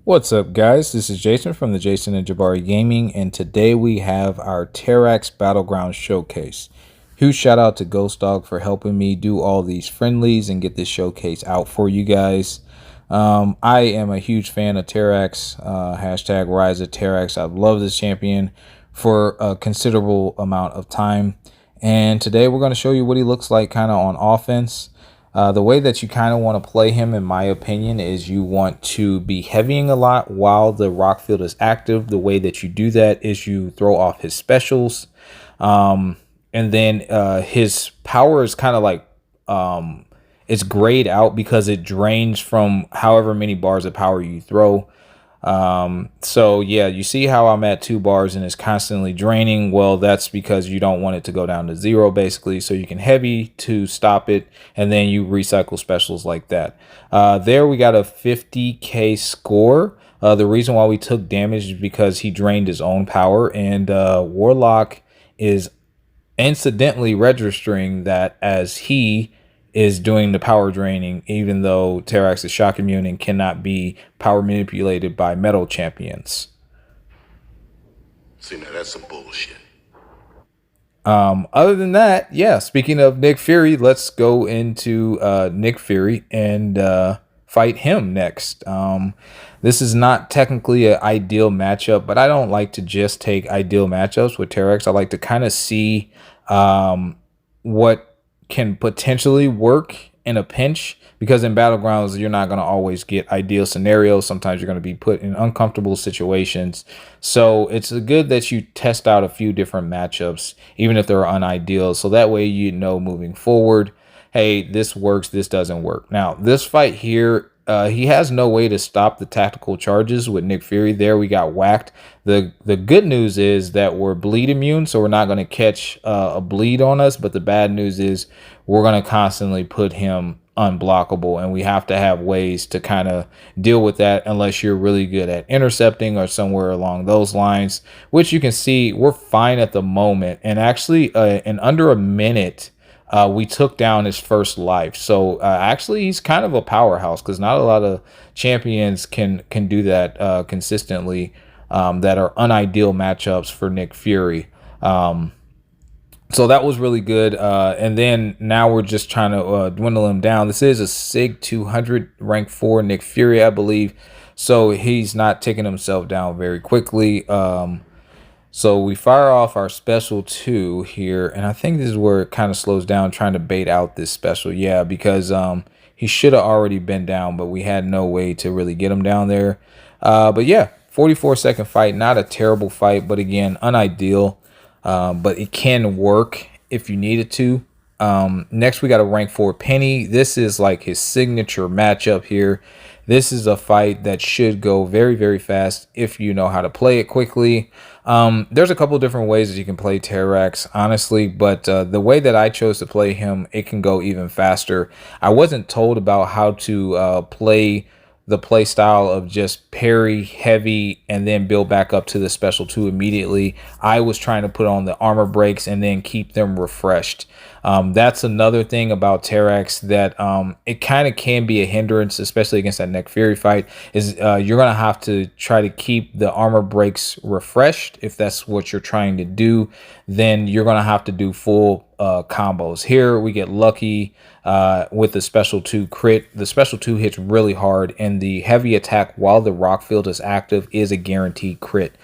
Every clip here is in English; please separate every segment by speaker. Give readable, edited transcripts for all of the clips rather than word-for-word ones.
Speaker 1: What's up, guys? This is Jason from the Jason&Jabari Gaming, and today we have our Terrax BattleGrounds showcase. Huge shout out to Ghost Dog for helping me do all these friendlies and get this showcase out for you guys. I am a huge fan of Terrax, hashtag Rise of Terrax. I've loved this champion for a considerable amount of time, and today we're going to show you what he looks like kind of on offense. The way that you kind of want to play him, in my opinion, is you want to be heavying a lot while the rock field is active. The way that you do that is you throw off his specials. And then his power is kind of like it's grayed out because it drains from however many bars of power you throw. So yeah, you see how I'm at 2 bars and it's constantly draining. Well, that's because you don't want it to go down to 0 basically. So you can heavy to stop it, and then you recycle specials like that. There we got a 50k score. The reason why we took damage is because he drained his own power, and Warlock is incidentally registering that as he is doing the power draining, even though Terrax is shock immune and cannot be power manipulated by metal champions.
Speaker 2: See, now that's some bullshit.
Speaker 1: Other than that, yeah, speaking of Nick Fury, let's go into Nick Fury and fight him next. This is not technically an ideal matchup, but I don't like to just take ideal matchups with Terrax. I like to kind of see what can potentially work in a pinch, because in battlegrounds you're not going to always get ideal scenarios. Sometimes you're going to be put in uncomfortable situations, so it's good that you test out a few different matchups even if they're unideal, so that way you know moving forward, hey, this works, this doesn't work. Now this fight here, he has no way to stop the tactical charges with Nick Fury. There we got whacked. The good news is that we're bleed immune, so we're not going to catch a bleed on us. But the bad news is we're going to constantly put him unblockable, and we have to have ways to kind of deal with that unless you're really good at intercepting or somewhere along those lines, which you can see we're fine at the moment. And actually in under a minute, we took down his first life. So actually he's kind of a powerhouse, because not a lot of champions can do that consistently, that are unideal matchups for Nick Fury. So that was really good. And then now we're just trying to dwindle him down. This is a SIG 200 rank 4 Nick Fury, I believe. So he's not taking himself down very quickly. So we fire off our special 2 here, and I think this is where it kind of slows down, trying to bait out this special. Yeah, because he should have already been down, but we had no way to really get him down there. But yeah, 44-second fight, not a terrible fight, but again, unideal. But it can work if you need it to. Next, we got a rank 4 Penny. This is like his signature matchup here. This is a fight that should go very, very fast if you know how to play it quickly. There's a couple different ways that you can play Terrax, honestly, but the way that I chose to play him, it can go even faster. I wasn't told about how to play the play style of just parry heavy and then build back up to the special 2 immediately. I was trying to put on the armor breaks and then keep them refreshed. That's another thing about Terrax that it kind of can be a hindrance, especially against that Nick Fury fight, is you're going to have to try to keep the armor breaks refreshed. If that's what you're trying to do, then you're going to have to do full combos. Here we get lucky with the special 2 crit. The special 2 hits really hard, and the heavy attack while the rock field is active is a guaranteed crit.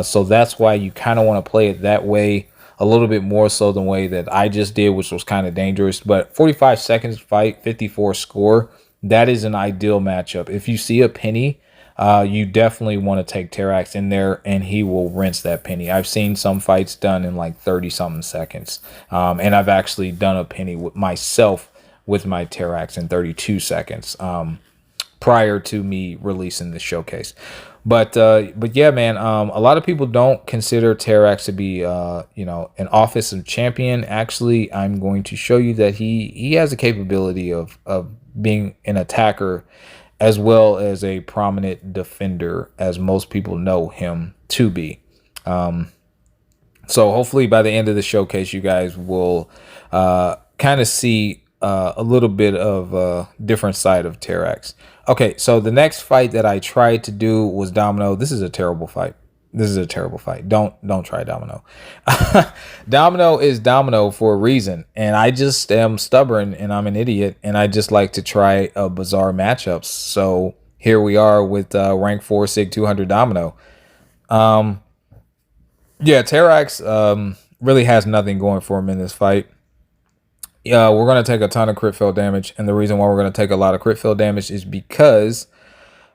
Speaker 1: So that's why you kind of want to play it that way, a little bit more so than the way that I just did, which was kind of dangerous. But 45 seconds fight, 54 score, that is an ideal matchup. If you see a Penny, you definitely want to take Terrax in there, and he will rinse that Penny. I've seen some fights done in like 30-something seconds. And I've actually done a Penny with myself with my Terrax in 32 seconds prior to me releasing the showcase. But yeah, man, a lot of people don't consider Terrax to be an offensive champion. Actually, I'm going to show you that he has the capability of being an attacker as well as a prominent defender, as most people know him to be. So hopefully by the end of the showcase, you guys will kind of see a little bit of a different side of Terrax. Okay, so the next fight that I tried to do was Domino. This is a terrible fight. This is a terrible fight. Don't try Domino. Domino is Domino for a reason, and I just am stubborn and I'm an idiot, and I just like to try a bizarre matchups. So here we are with rank 4 Sig 200 Domino. Yeah, Terrax really has nothing going for him in this fight. Yeah, we're going to take a ton of crit fail damage, and the reason why we're going to take a lot of crit fail damage is because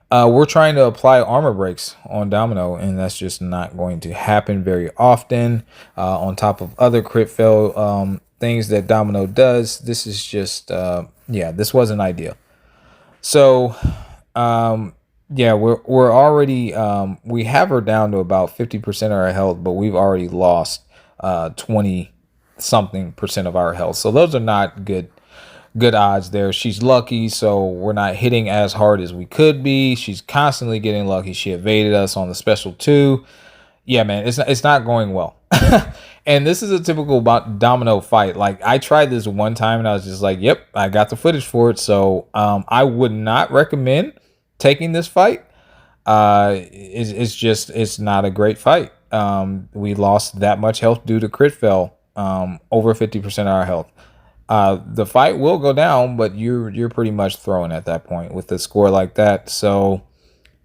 Speaker 1: we're trying to apply armor breaks on Domino, and that's just not going to happen very often. On top of other crit fail things that Domino does, this is just yeah, this wasn't ideal. So yeah, we're already we have her down to about 50% of our health, but we've already lost 20 something percent of our health. So those are not good odds there. She's lucky, so we're not hitting as hard as we could be. She's constantly getting lucky. She evaded us on the special 2. Yeah, man, it's not going well. And this is a typical Domino fight. Like, I tried this one time and I was just like, yep, I got the footage for it. So I would not recommend taking this fight. It's not a great fight. We lost that much health due to crit fail. Over 50% of our health. The fight will go down, but you're pretty much throwing at that point with a score like that. So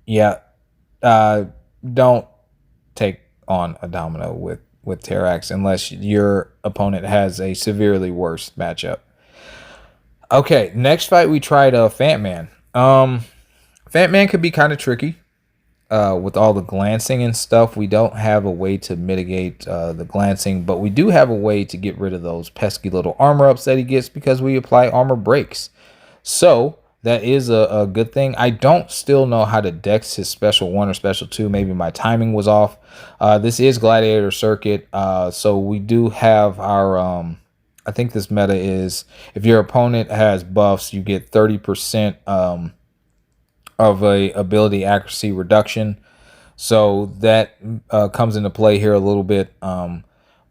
Speaker 1: yeah, don't take on a Domino with Terrax unless your opponent has a severely worse matchup. Okay, next fight we tried Fat Man. Fat Man could be kind of tricky. With all the glancing and stuff, we don't have a way to mitigate the glancing, but we do have a way to get rid of those pesky little armor ups that he gets because we apply armor breaks. So that is a good thing. I don't still know how to dex his special 1 or special 2. Maybe my timing was off. This is Gladiator Circuit, so we do have our I think this meta is if your opponent has buffs, you get 30% of a ability accuracy reduction. So that comes into play here a little bit.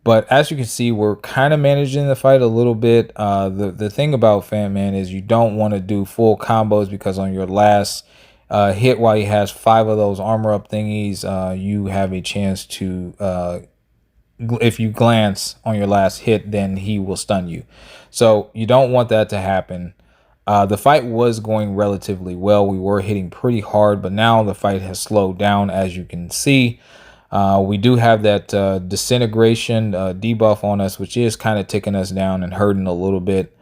Speaker 1: But as you can see, we're kind of managing the fight a little bit. The thing about Fat Man is you don't want to do full combos because on your last hit, while he has 5 of those armor up thingies, you have a chance to, if you glance on your last hit, then he will stun you. So you don't want that to happen. The fight was going relatively well. We were hitting pretty hard, but now the fight has slowed down, as you can see. We do have that disintegration debuff on us, which is kind of ticking us down and hurting a little bit.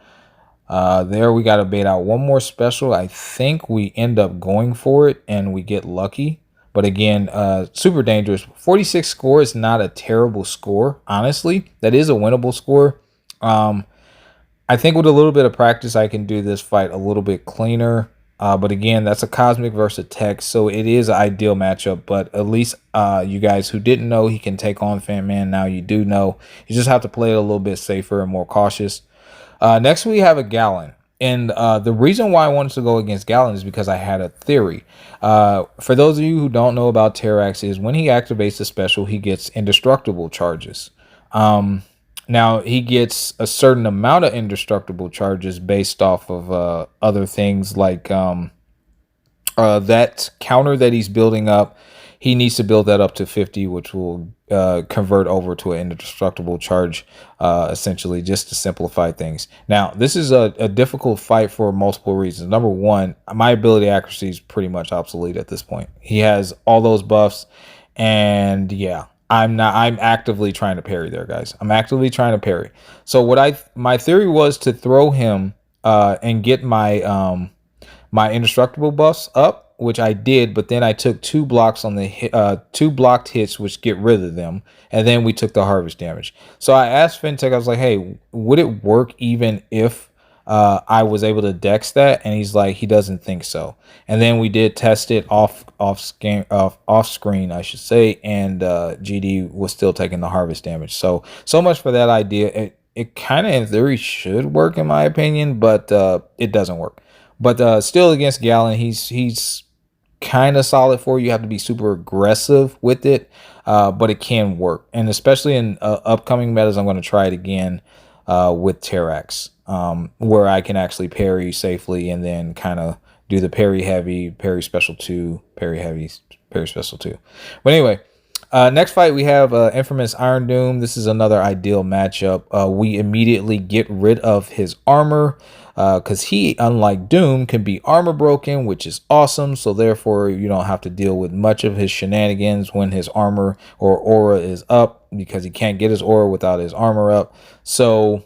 Speaker 1: There we got to bait out one more special. I think we end up going for it and we get lucky. But again, super dangerous. 46 score is not a terrible score, honestly. That is a winnable score. I think with a little bit of practice, I can do this fight a little bit cleaner. But again, that's a Cosmic versus Tech, so it is an ideal matchup. But at least you guys who didn't know he can take on Fat Man, now you do know. You just have to play it a little bit safer and more cautious. Next, we have a Gallon. And the reason why I wanted to go against Gallon is because I had a theory. For those of you who don't know about Terrax, is when he activates the special, he gets indestructible charges. Now, he gets a certain amount of indestructible charges based off of other things like that counter that he's building up. He needs to build that up to 50, which will convert over to an indestructible charge, essentially, just to simplify things. Now, this is a difficult fight for multiple reasons. Number one, my ability accuracy is pretty much obsolete at this point. He has all those buffs, and yeah. I'm actively trying to parry there, guys. I'm actively trying to parry. So my theory was to throw him and get my my indestructible buffs up, which I did, but then I took 2 blocks on the 2 blocked hits, which get rid of them, and then we took the harvest damage. So I asked Fintech, I was like, hey, would it work even if I was able to dex that? And he's like, he doesn't think so. And then we did test it off screen, I should say, and GD was still taking the harvest damage. So much for that idea. It kind of in theory should work in my opinion, but it doesn't work. But still against Gallon, he's kind of solid for you. You have to be super aggressive with it, but it can work. And especially in upcoming metas, I'm going to try it again with Terrax. where I can actually parry safely and then kind of do the parry heavy, parry special 2, parry heavy, parry special 2. But anyway, next fight we have Infamous Iron Doom. This is another ideal matchup. We immediately get rid of his armor because he, unlike Doom, can be armor broken, which is awesome. So therefore, you don't have to deal with much of his shenanigans when his armor or aura is up, because he can't get his aura without his armor up. So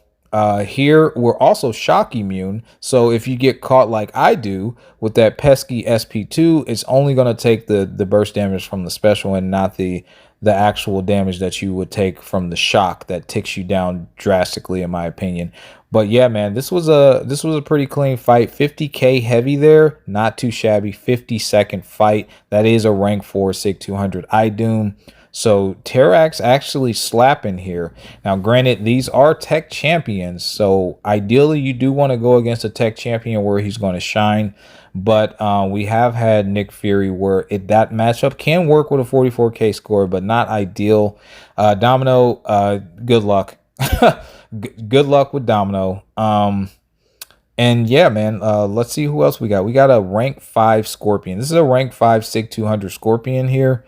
Speaker 1: here we're also shock immune, so if you get caught like I do with that pesky SP2, it's only going to take the burst damage from the special and not the actual damage that you would take from the shock that ticks you down drastically, in my opinion. But yeah, man, this was a pretty clean fight. 50k heavy there, not too shabby. 50-second fight. That is a rank 4 SIG 200 iDoom. So Terrax actually slapping here. Now, granted, these are tech champions, so ideally you do want to go against a tech champion where he's going to shine. But we have had Nick Fury where that matchup can work with a 44k score, but not ideal. Domino, good luck. Good luck with Domino. And yeah, man, let's see who else we got. We got a rank 5 Scorpion. This is a rank 5 SIG 200 Scorpion here.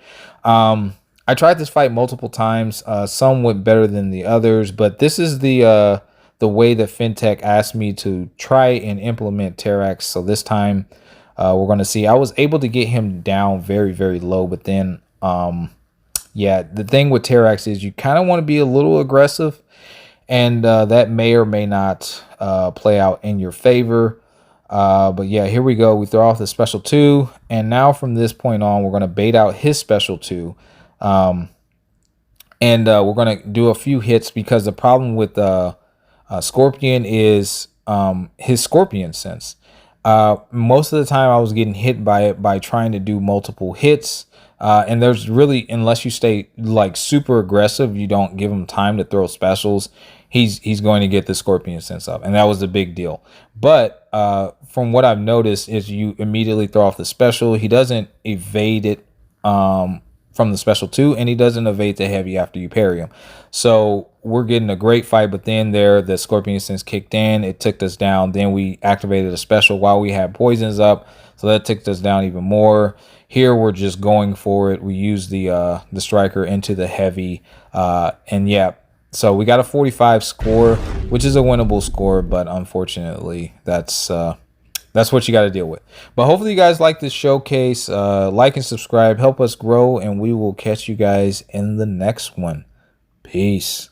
Speaker 1: I tried this fight multiple times. Some went better than the others, but this is the way that FinTech asked me to try and implement Terrax. So this time we're going to see. I was able to get him down very, very low, but then yeah, the thing with Terrax is you kind of want to be a little aggressive, and that may or may not play out in your favor. But yeah, here we go. We throw off the special 2, and now from this point on, we're going to bait out his special 2. And we're going to do a few hits, because the problem with Scorpion is his Scorpion sense. Most of the time I was getting hit by it by trying to do multiple hits. And there's really, unless you stay like super aggressive, you don't give him time to throw specials, he's going to get the Scorpion sense up. And that was the big deal. But from what I've noticed is you immediately throw off the special. He doesn't evade it from the special 2, and he doesn't evade the heavy after you parry him. So we're getting a great fight, but then the Scorpion sense kicked in, it took us down. Then we activated a special while we had poisons up, so that took us down even more. Here we're just going for it. We use the striker into the heavy, and yeah, so we got a 45 score, which is a winnable score, but unfortunately that's what you got to deal with. But hopefully you guys like this showcase. Like and subscribe, help us grow, and we will catch you guys in the next one. Peace.